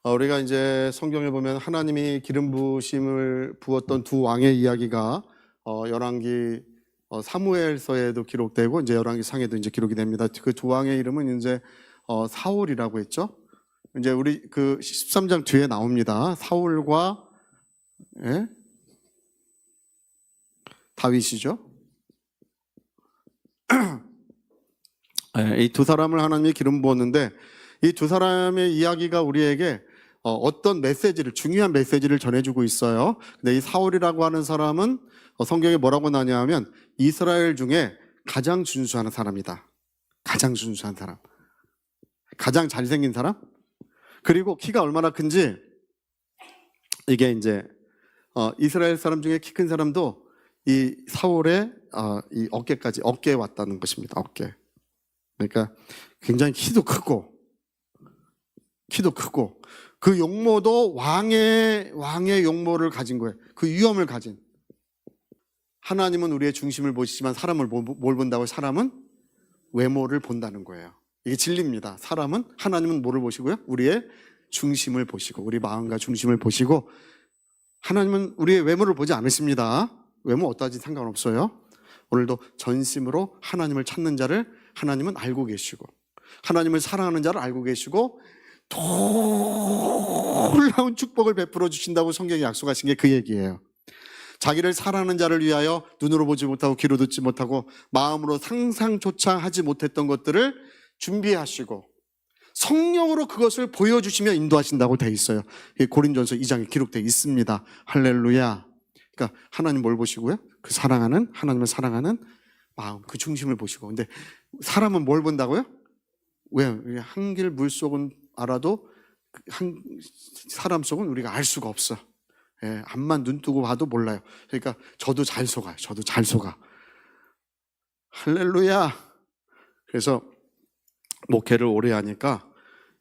우리가 이제 성경에 보면 하나님이 기름 부으심을 부었던 두 왕의 이야기가 열왕기 사무엘서에도 기록되고 이제 열왕기 상에도 이제 기록이 됩니다. 그 두 왕의 이름은 이제 사울이라고 했죠. 이제 우리 그 13장 뒤에 나옵니다. 사울과 다윗이죠. 이 두 사람을 하나님이 기름 부었는데 이 두 사람의 이야기가 우리에게 어떤 메시지를, 중요한 메시지를 전해주고 있어요. 근데 이 사울이라고 하는 사람은 성경에 뭐라고 나냐면 이스라엘 중에 가장 준수한 사람이다. 가장 준수한 사람, 가장 잘생긴 사람, 그리고 키가 얼마나 큰지, 이게 이제 이스라엘 사람 중에 키 큰 사람도 이 사울의 이 어깨에 왔다는 것입니다. 어깨. 그러니까 굉장히 키도 크고 그 용모도 왕의 용모를 가진 거예요. 그 위엄을 가진. 하나님은 우리의 중심을 보시지만 사람을 뭘 본다고요? 사람은 외모를 본다는 거예요. 이게 진리입니다. 하나님은 뭐를 보시고요? 우리의 중심을 보시고, 우리 마음과 중심을 보시고, 하나님은 우리의 외모를 보지 않으십니다. 외모 어떠하지 상관없어요. 오늘도 전심으로 하나님을 찾는 자를 하나님은 알고 계시고, 하나님을 사랑하는 자를 알고 계시고, 놀라운 축복을 베풀어 주신다고 성경이 약속하신 게 그 얘기예요. 자기를 사랑하는 자를 위하여 눈으로 보지 못하고 귀로 듣지 못하고 마음으로 상상조차 하지 못했던 것들을 준비하시고 성령으로 그것을 보여주시며 인도하신다고 돼 있어요. 고린도전서 2장에 기록되어 있습니다. 할렐루야. 그러니까 하나님 뭘 보시고요? 하나님을 사랑하는 마음, 그 중심을 보시고. 근데 사람은 뭘 본다고요? 왜? 한길 물속은 알아도 사람 속은 우리가 알 수가 없어. 앞만 눈 뜨고 봐도 몰라요. 그러니까 저도 잘 속아요. 할렐루야. 그래서 목회를 오래 하니까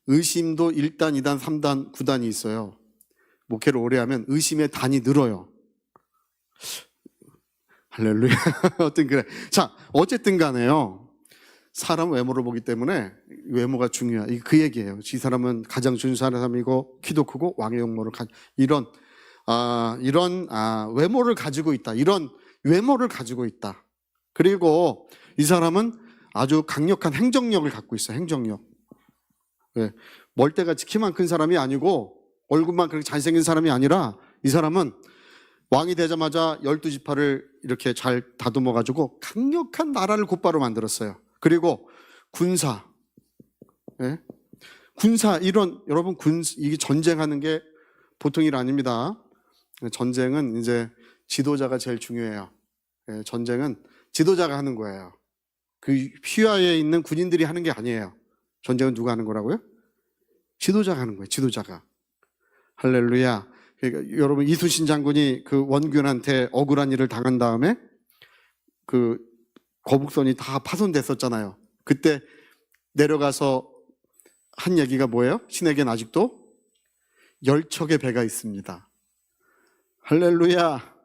의심도 1단, 2단, 3단, 9단이 있어요. 목회를 오래 하면 의심의 단이 늘어요. 할렐루야. 자, 어쨌든 간에요. 사람 외모를 보기 때문에 외모가 중요해요. 그 얘기예요. 이 사람은 가장 준수한 사람이고 키도 크고 왕의 용모를 이런 외모를 가지고 있다. 이런 외모를 가지고 있다. 그리고 이 사람은 아주 강력한 행정력을 갖고 있어요. 행정력. 멀대같이 키만 큰 사람이 아니고 얼굴만 그렇게 잘생긴 사람이 아니라 이 사람은 왕이 되자마자 12지파를 이렇게 잘 다듬어 가지고 강력한 나라를 곧바로 만들었어요. 그리고 군사, 여러분 이게 전쟁하는 게 보통 일 아닙니다. 전쟁은 이제 지도자가 제일 중요해요. 전쟁은 지도자가 하는 거예요. 그 휘하에 있는 군인들이 하는 게 아니에요. 전쟁은 누가 하는 거라고요? 지도자가 하는 거예요. 지도자가. 할렐루야. 그러니까 여러분 이순신 장군이 그 원균한테 억울한 일을 당한 다음에 그 거북선이 다 파손됐었잖아요. 그때 내려가서 한 얘기가 뭐예요? 신에게는 아직도 10척의 배가 있습니다. 할렐루야.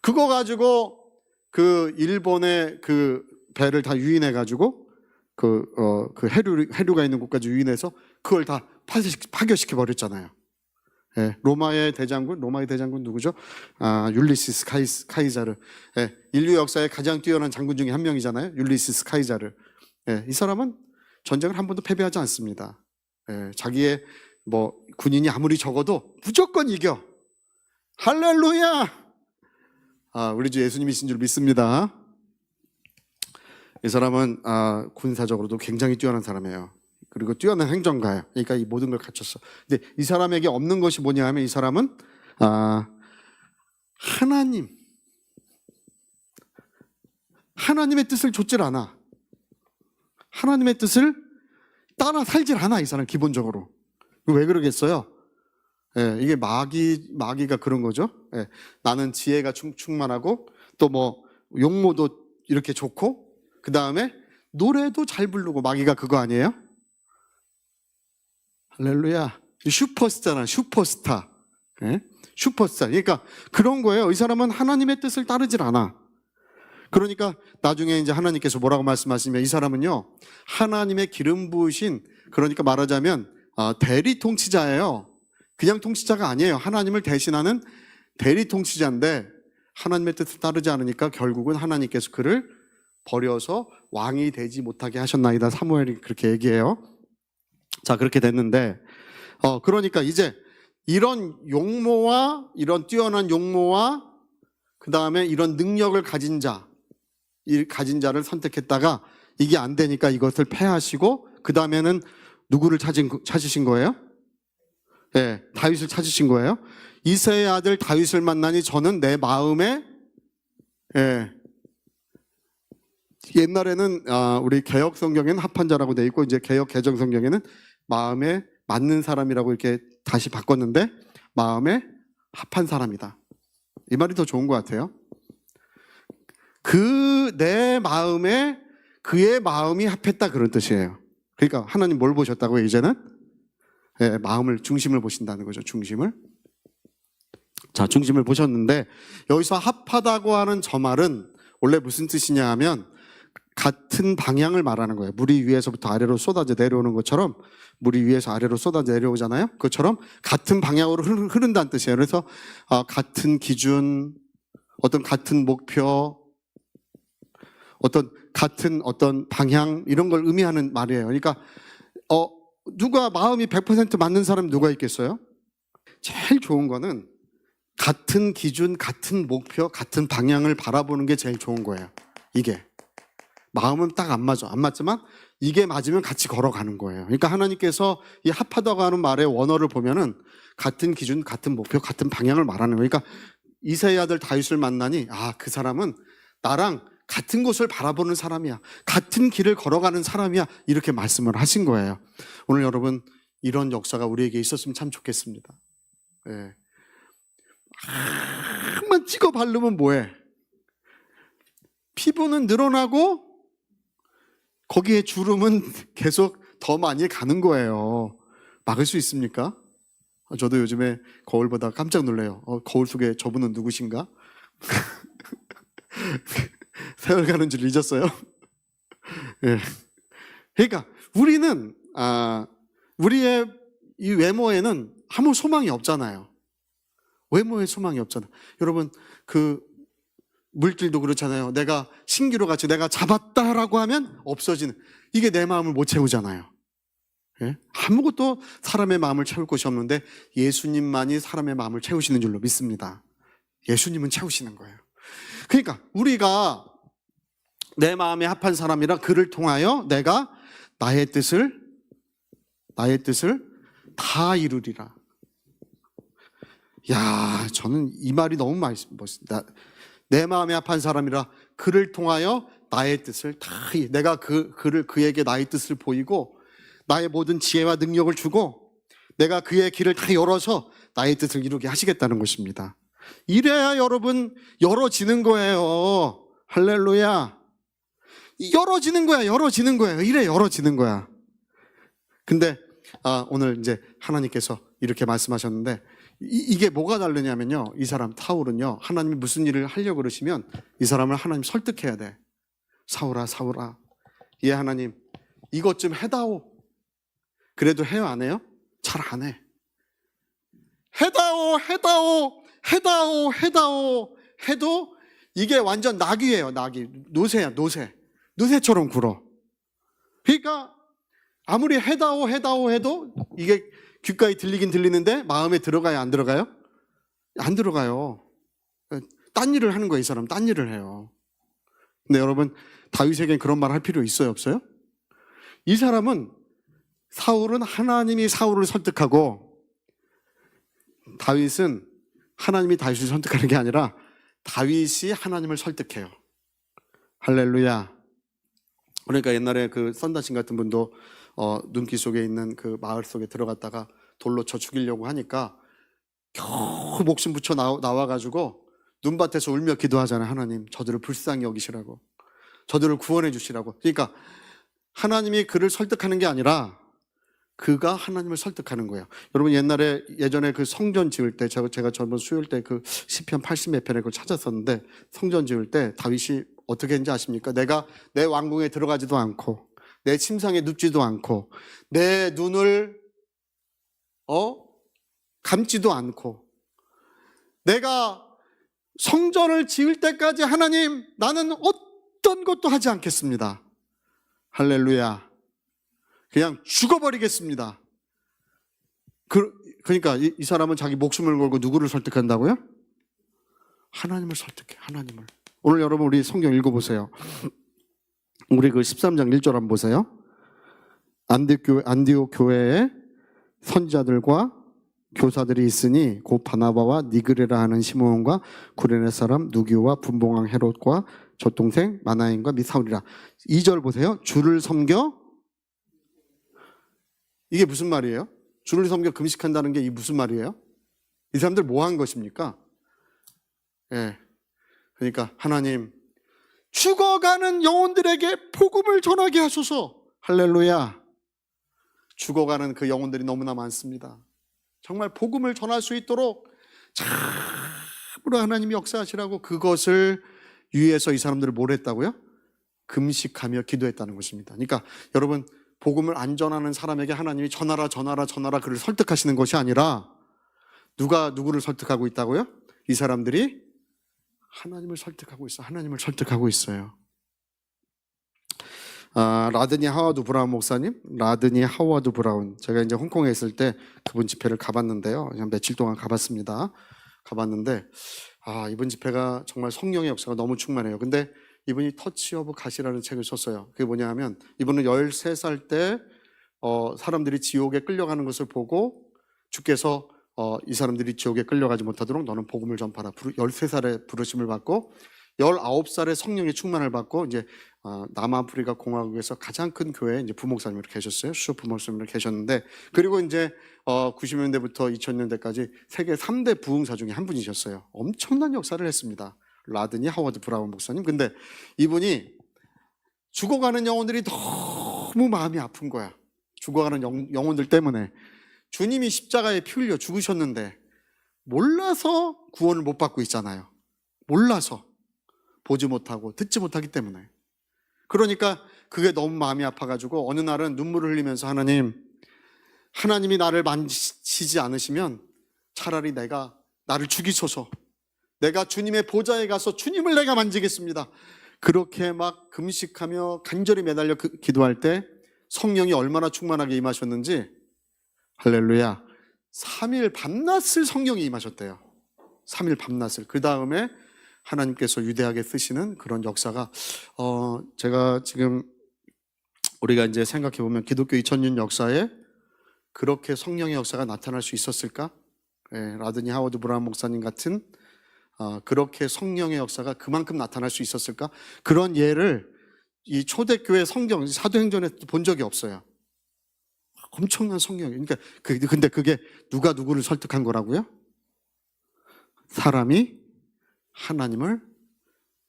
그거 가지고 그 일본의 그 배를 다 유인해 가지고 그 해류가 있는 곳까지 유인해서 그걸 다 파괴시켜 버렸잖아요. 로마의 대장군 누구죠? 율리시스 카이자르. 인류 역사의 가장 뛰어난 장군 중에 한 명이잖아요. 율리시스 카이자르. 이 사람은 전쟁을 한 번도 패배하지 않습니다. 자기의 군인이 아무리 적어도 무조건 이겨. 할렐루야. 우리 주 예수님이신 줄 믿습니다. 이 사람은 군사적으로도 굉장히 뛰어난 사람이에요. 그리고 뛰어난 행정가예요. 그러니까 이 모든 걸 갖췄어. 근데 이 사람에게 없는 것이 뭐냐 하면 이 사람은 하나님의 뜻을 좇질 않아. 하나님의 뜻을 따라 살질 않아. 이 사람 기본적으로. 왜 그러겠어요? 이게 마귀가 그런 거죠. 나는 지혜가 충만하고 또 용모도 이렇게 좋고 그 다음에 노래도 잘 부르고. 마귀가 그거 아니에요? 할렐루야. 슈퍼스타잖아. 슈퍼스타. 슈퍼스타. 그러니까 그런 거예요. 이 사람은 하나님의 뜻을 따르질 않아. 그러니까 나중에 이제 하나님께서 뭐라고 말씀하시면 이 사람은요, 하나님의 기름 부으신, 그러니까 말하자면 대리 통치자예요. 그냥 통치자가 아니에요. 하나님을 대신하는 대리 통치자인데 하나님의 뜻을 따르지 않으니까 결국은 하나님께서 그를 버려서 왕이 되지 못하게 하셨나이다. 사무엘이 그렇게 얘기해요. 자, 그렇게 됐는데 그러니까 이제 이런 용모와 이런 뛰어난 용모와 그 다음에 이런 능력을 가진 자를 선택했다가 이게 안 되니까 이것을 패하시고 그 다음에는 누구를 찾으신 거예요? 네, 다윗을 찾으신 거예요. 이새의 아들 다윗을 만나니 저는 내 마음에 옛날에는 우리 개혁 성경에는 합한자라고 돼 있고 이제 개혁 개정 성경에는 마음에 맞는 사람이라고 이렇게 다시 바꿨는데 마음에 합한 사람이다. 이 말이 더 좋은 것 같아요. 내 마음에 그의 마음이 합했다 그런 뜻이에요. 그러니까 하나님 뭘 보셨다고요? 이제는 중심을 보신다는 거죠. 중심을. 자, 중심을 보셨는데 여기서 합하다고 하는 저 말은 원래 무슨 뜻이냐 하면 같은 방향을 말하는 거예요. 물이 위에서부터 아래로 쏟아져 내려오는 것처럼 물이 위에서 아래로 쏟아져 내려오잖아요. 그것처럼 같은 방향으로 흐른다는 뜻이에요. 그래서 같은 기준, 어떤 같은 목표, 어떤 방향 이런 걸 의미하는 말이에요. 그러니까 누가 마음이 100% 맞는 사람이 누가 있겠어요? 제일 좋은 거는 같은 기준, 같은 목표, 같은 방향을 바라보는 게 제일 좋은 거예요. 이게 마음은 딱 안 맞지만 이게 맞으면 같이 걸어가는 거예요. 그러니까 하나님께서 이 합하다고 하는 말의 원어를 보면은 같은 기준, 같은 목표, 같은 방향을 말하는 거예요. 그러니까 이새의 아들 다윗을 만나니 그 사람은 나랑 같은 곳을 바라보는 사람이야. 같은 길을 걸어가는 사람이야. 이렇게 말씀을 하신 거예요. 오늘 여러분 이런 역사가 우리에게 있었으면 참 좋겠습니다. 한번 찍어 바르면 뭐해? 피부는 늘어나고 거기에 주름은 계속 더 많이 가는 거예요. 막을 수 있습니까? 저도 요즘에 거울 보다 깜짝 놀래요. 거울 속에 저분은 누구신가? 세월 가는 줄 잊었어요. 예. 그러니까 우리는 우리의 이 외모에는 아무 소망이 없잖아요. 외모에 소망이 없잖아요. 여러분 물질도 그렇잖아요. 내가 신기루 같이 내가 잡았다라고 하면 없어지는 이게 내 마음을 못 채우잖아요. 예? 아무것도 사람의 마음을 채울 것이 없는데 예수님만이 사람의 마음을 채우시는 줄로 믿습니다. 예수님은 채우시는 거예요. 그러니까 우리가 내 마음에 합한 사람이라 그를 통하여 내가 나의 뜻을 다 이루리라. 야, 저는 이 말이 너무 멋있다. 내 마음에 합한 사람이라 그를 통하여 나의 뜻을 다 내가 그에게 나의 뜻을 보이고 나의 모든 지혜와 능력을 주고 내가 그의 길을 다 열어서 나의 뜻을 이루게 하시겠다는 것입니다. 이래야 여러분 열어지는 거예요. 할렐루야. 열어지는 거예요. 이래 열어지는 거야. 근데 오늘 이제 하나님께서 이렇게 말씀하셨는데 이게 뭐가 다르냐면요. 이 사람 사울은요. 하나님이 무슨 일을 하려고 그러시면 이 사람을 하나님 설득해야 돼. 사울아. 예, 하나님 이것 좀 해다오. 그래도 해요 안 해요? 잘 안 해. 해다오 해도 이게 완전 낙이에요. 낙이. 노새야 노새. 노새처럼 굴어. 그러니까 아무리 해다오 해도 이게 귓가에 들리긴 들리는데 마음에 들어가요 안 들어가요? 안 들어가요. 딴 일을 하는 거예요. 이 사람 딴 일을 해요. 근데 여러분 다윗에겐 그런 말 할 필요 있어요 없어요? 이 사람은 사울은 하나님이 사울을 설득하고 다윗은 하나님이 다윗을 선택하는 게 아니라 다윗이 하나님을 설득해요. 할렐루야. 그러니까 옛날에 그 선단신 같은 분도 눈길 속에 있는 그 마을 속에 들어갔다가 돌로 쳐 죽이려고 하니까 겨우 목숨 붙여 나와가지고 눈밭에서 울며 기도하잖아요. 하나님 저들을 불쌍히 여기시라고, 저들을 구원해 주시라고. 그러니까 하나님이 그를 설득하는 게 아니라 그가 하나님을 설득하는 거예요. 여러분 예전에 그 성전 지을 때 제가 저번 수요일 때 그 시편 80몇 편에 그걸 찾았었는데 성전 지을 때 다윗이 어떻게 했는지 아십니까? 내가 내 왕궁에 들어가지도 않고 내 침상에 눕지도 않고 내 눈을 감지도 않고 내가 성전을 지을 때까지 하나님 나는 어떤 것도 하지 않겠습니다. 할렐루야. 그냥 죽어버리겠습니다. 그러니까 이 사람은 자기 목숨을 걸고 누구를 설득한다고요? 하나님을 설득해. 하나님을. 오늘 여러분 우리 성경 읽어보세요. 우리 그 13장 1절 한번 보세요. 안디옥 교회에 선지자들과 교사들이 있으니 곧 바나바와 니그레라 하는 시므온과 구레네 사람 누기오와 분봉왕 헤롯과 젖동생 마나인과 및 사울이라. 2절 보세요. 주를 섬겨. 이게 무슨 말이에요? 주를 섬겨 금식한다는 게 이 무슨 말이에요? 이 사람들 뭐 한 것입니까? 예. 그러니까 하나님 죽어가는 영혼들에게 복음을 전하게 하소서. 할렐루야. 죽어가는 그 영혼들이 너무나 많습니다. 정말 복음을 전할 수 있도록 참으로 하나님이 역사하시라고 그것을 위해서 이 사람들을 뭘 했다고요? 금식하며 기도했다는 것입니다. 그러니까 여러분 복음을 안 전하는 사람에게 하나님이 전하라 그를 설득하시는 것이 아니라 누가 누구를 설득하고 있다고요? 이 사람들이 하나님을 설득하고 있어. 하나님을 설득하고 있어요. 라드니 하워드 브라운 목사님, 라드니 하워드 브라운. 제가 이제 홍콩에 있을 때 그분 집회를 가봤는데요. 그냥 며칠 동안 가봤습니다. 가봤는데 이번 집회가 정말 성령의 역사가 너무 충만해요. 근데 이분이 터치 오브 갓이라는 책을 썼어요. 그게 뭐냐 하면 이분은 13살 때 사람들이 지옥에 끌려가는 것을 보고 주께서 이 사람들이 지옥에 끌려가지 못하도록 너는 복음을 전파라. 13살에 부르심을 받고 19살에 성령의 충만을 받고 이제 남아프리카 공화국에서 가장 큰 교회에 이제 부목사님으로 계셨어요. 수석 부목사님으로 계셨는데 그리고 이제 90년대부터 2000년대까지 세계 3대 부흥사 중에 한 분이셨어요. 엄청난 역사를 했습니다. 라드니 하워드 브라운 목사님. 근데 이분이 죽어가는 영혼들이 너무 마음이 아픈 거야. 죽어가는 영혼들 때문에 주님이 십자가에 피 흘려 죽으셨는데 몰라서 구원을 못 받고 있잖아요. 몰라서 보지 못하고 듣지 못하기 때문에. 그러니까 그게 너무 마음이 아파가지고 어느 날은 눈물을 흘리면서 하나님이 나를 만지지 않으시면 차라리 나를 죽이소서. 내가 주님의 보좌에 가서 주님을 내가 만지겠습니다. 그렇게 막 금식하며 간절히 매달려 기도할 때 성령이 얼마나 충만하게 임하셨는지 할렐루야 3일 밤낮을 성령이 임하셨대요. 3일 밤낮을. 그 다음에 하나님께서 위대하게 쓰시는 그런 역사가 제가 지금 우리가 이제 생각해보면 기독교 2000년 역사에 그렇게 성령의 역사가 나타날 수 있었을까? 라드니 하워드 브라운 목사님 같은 그렇게 성령의 역사가 그만큼 나타날 수 있었을까? 그런 예를 이 초대교회 성경 사도행전에 본 적이 없어요. 엄청난 성령. 그러니까 근데 그게 누가 누구를 설득한 거라고요? 사람이 하나님을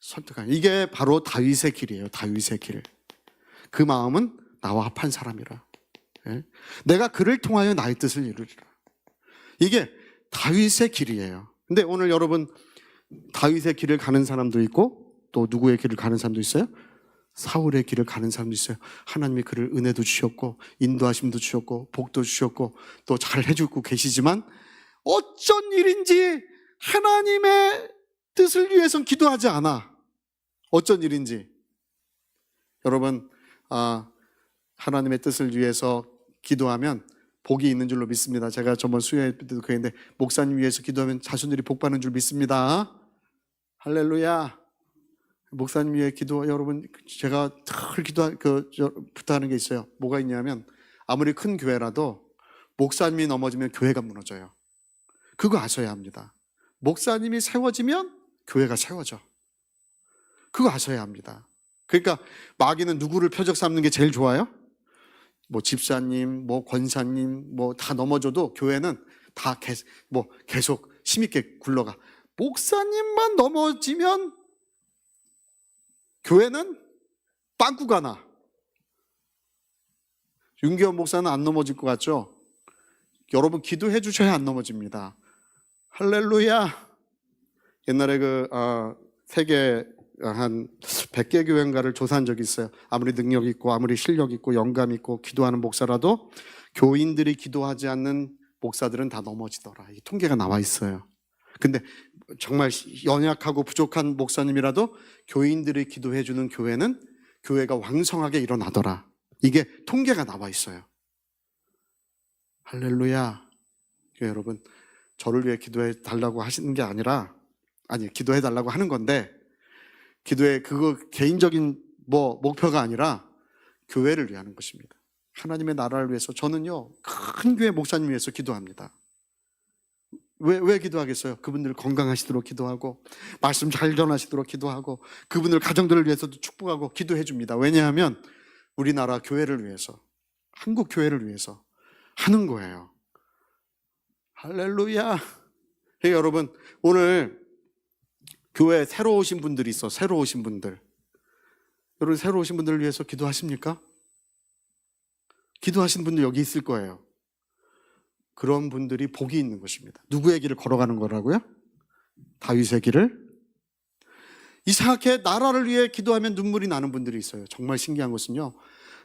설득한. 이게 바로 다윗의 길이에요. 다윗의 길. 그 마음은 나와 합한 사람이라. 내가 그를 통하여 나의 뜻을 이루리라. 이게 다윗의 길이에요. 근데 오늘 여러분 다윗의 길을 가는 사람도 있고 또 누구의 길을 가는 사람도 있어요? 사울의 길을 가는 사람도 있어요. 하나님이 그를 은혜도 주셨고 인도하심도 주셨고 복도 주셨고 또 잘 해주고 계시지만 어쩐 일인지 하나님의 뜻을 위해서는 기도하지 않아. 어쩐 일인지. 여러분 하나님의 뜻을 위해서 기도하면 복이 있는 줄로 믿습니다. 제가 저번 수요일 때도 그랬는데 목사님 위해서 기도하면 자손들이 복 받는 줄 믿습니다. 할렐루야. 목사님 위해 기도. 여러분 제가 늘 부탁하는 게 있어요. 뭐가 있냐면 아무리 큰 교회라도 목사님이 넘어지면 교회가 무너져요. 그거 아셔야 합니다. 목사님이 세워지면 교회가 세워져. 그거 아셔야 합니다. 그러니까 마귀는 누구를 표적 삼는 게 제일 좋아요? 뭐 집사님, 뭐 권사님, 뭐 다 넘어져도 교회는 다 계속 힘있게 굴러가. 목사님만 넘어지면 교회는 빵꾸가 나. 윤기원 목사는 안 넘어질 것 같죠? 여러분 기도해 주셔야 안 넘어집니다. 할렐루야. 옛날에 세계 한 100개 교회인가를 조사한 적이 있어요. 아무리 능력 있고 아무리 실력 있고 영감 있고 기도하는 목사라도 교인들이 기도하지 않는 목사들은 다 넘어지더라. 이 통계가 나와 있어요. 근데 정말 연약하고 부족한 목사님이라도 교인들이 기도해 주는 교회는 교회가 왕성하게 일어나더라. 이게 통계가 나와 있어요. 할렐루야. 여러분, 저를 위해 기도해 달라고 하시는 게 아니라, 기도해 달라고 하는 건데, 기도에 그거 개인적인 목표가 아니라 교회를 위하는 것입니다. 하나님의 나라를 위해서 저는요, 큰 교회 목사님 위해서 기도합니다. 왜 기도하겠어요? 그분들 건강하시도록 기도하고, 말씀 잘 전하시도록 기도하고, 그분들 가정들을 위해서도 축복하고 기도해 줍니다. 왜냐하면 우리나라 교회를 위해서, 한국 교회를 위해서 하는 거예요. 할렐루야. 여러분, 오늘 교회에 새로 오신 분들이 있어. 새로 오신 분들. 여러분, 새로 오신 분들을 위해서 기도하십니까? 기도하시는 분들 여기 있을 거예요. 그런 분들이 복이 있는 것입니다. 누구의 길을 걸어가는 거라고요? 다윗의 길을. 이상하게 나라를 위해 기도하면 눈물이 나는 분들이 있어요. 정말 신기한 것은요,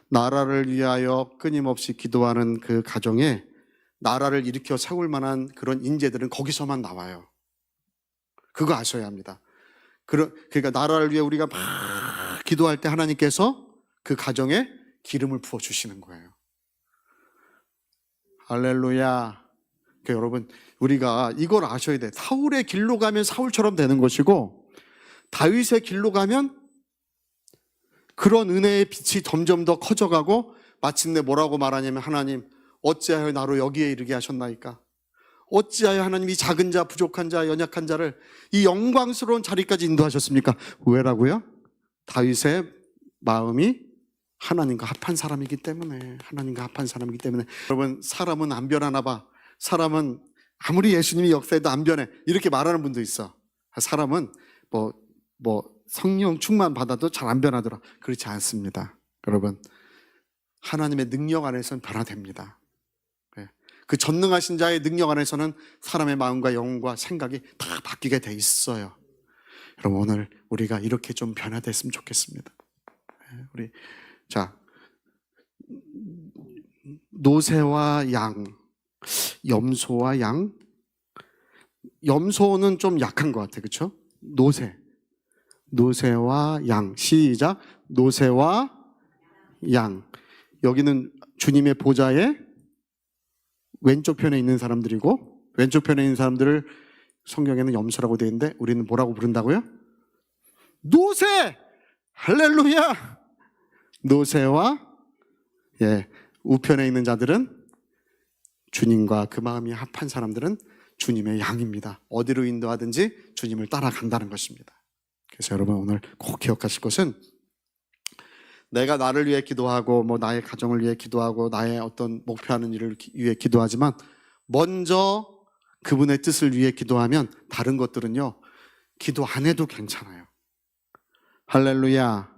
나라를 위하여 끊임없이 기도하는 그 가정에 나라를 일으켜 세울 만한 그런 인재들은 거기서만 나와요. 그거 아셔야 합니다. 그러니까 나라를 위해 우리가 막 기도할 때 하나님께서 그 가정에 기름을 부어주시는 거예요. 할렐루야. 그러니까 여러분, 우리가 이걸 아셔야 돼. 사울의 길로 가면 사울처럼 되는 것이고, 다윗의 길로 가면 그런 은혜의 빛이 점점 더 커져가고, 마침내 뭐라고 말하냐면, 하나님 어찌하여 나로 여기에 이르게 하셨나이까? 어찌하여 하나님이 작은 자, 부족한 자, 연약한 자를 이 영광스러운 자리까지 인도하셨습니까? 왜라고요? 다윗의 마음이 하나님과 합한 사람이기 때문에. 하나님과 합한 사람이기 때문에. 여러분, 사람은 안 변하나 봐. 사람은 아무리 예수님이 역사해도 안 변해. 이렇게 말하는 분도 있어. 사람은 성령 충만 받아도 잘 안 변하더라. 그렇지 않습니다. 여러분, 하나님의 능력 안에서는 변화됩니다. 그 전능하신 자의 능력 안에서는 사람의 마음과 영과 생각이 다 바뀌게 돼 있어요. 여러분, 오늘 우리가 이렇게 좀 변화됐으면 좋겠습니다. 우리 노새와 양, 염소와 양. 염소는 좀 약한 것 같아요. 그렇죠? 노새와 양. 시작. 노새와 양. 여기는 주님의 보좌에 왼쪽 편에 있는 사람들이고, 왼쪽 편에 있는 사람들을 성경에는 염소라고 되어 있는데 우리는 뭐라고 부른다고요? 노새! 할렐루야! 노새와 우편에 있는 자들은, 주님과 그 마음이 합한 사람들은 주님의 양입니다. 어디로 인도하든지 주님을 따라간다는 것입니다. 그래서 여러분, 오늘 꼭 기억하실 것은, 내가 나를 위해 기도하고 나의 가정을 위해 기도하고 나의 어떤 목표하는 일을 위해 기도하지만, 먼저 그분의 뜻을 위해 기도하면 다른 것들은요, 기도 안 해도 괜찮아요. 할렐루야.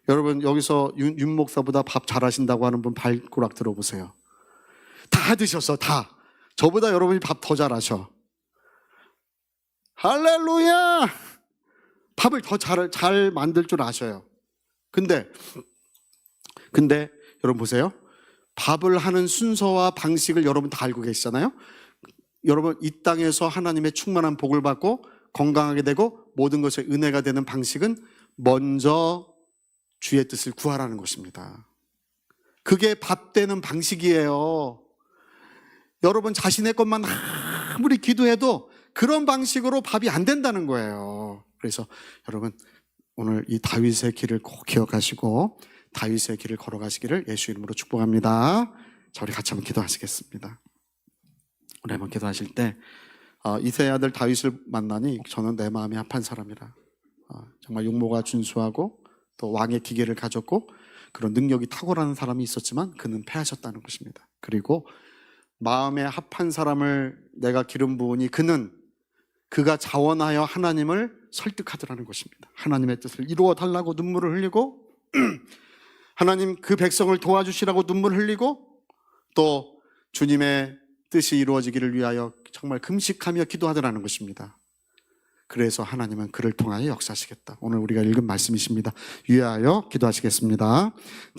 여러분, 여기서 윤 목사보다 밥 잘하신다고 하는 분 발꼬락 들어보세요. 다 드셔서 다. 저보다 여러분이 밥 더 잘하셔. 할렐루야. 밥을 더 잘 만들 줄 아셔요. 근데 여러분 보세요. 밥을 하는 순서와 방식을 여러분 다 알고 계시잖아요. 여러분, 이 땅에서 하나님의 충만한 복을 받고 건강하게 되고 모든 것에 은혜가 되는 방식은 먼저 주의 뜻을 구하라는 것입니다. 그게 밥 되는 방식이에요. 여러분, 자신의 것만 아무리 기도해도 그런 방식으로 밥이 안 된다는 거예요. 그래서 여러분, 오늘 이 다윗의 길을 꼭 기억하시고 다윗의 길을 걸어가시기를 예수 이름으로 축복합니다. 자, 우리 같이 한번 기도하시겠습니다. 우리 한번 기도하실 때, 이새의 아들 다윗을 만나니 저는 내 마음이 합한 사람이라. 정말 용모가 준수하고 또 왕의 기계를 가졌고 그런 능력이 탁월한 사람이 있었지만 그는 패하셨다는 것입니다. 그리고 마음에 합한 사람을 내가 기름 부으니 그가 자원하여 하나님을 설득하더라는 것입니다. 하나님의 뜻을 이루어 달라고 눈물을 흘리고 하나님 그 백성을 도와주시라고 눈물을 흘리고 또 주님의 뜻이 이루어지기를 위하여 정말 금식하며 기도하더라는 것입니다. 그래서 하나님은 그를 통하여 역사하시겠다. 오늘 우리가 읽은 말씀이십니다. 위하여 기도하시겠습니다.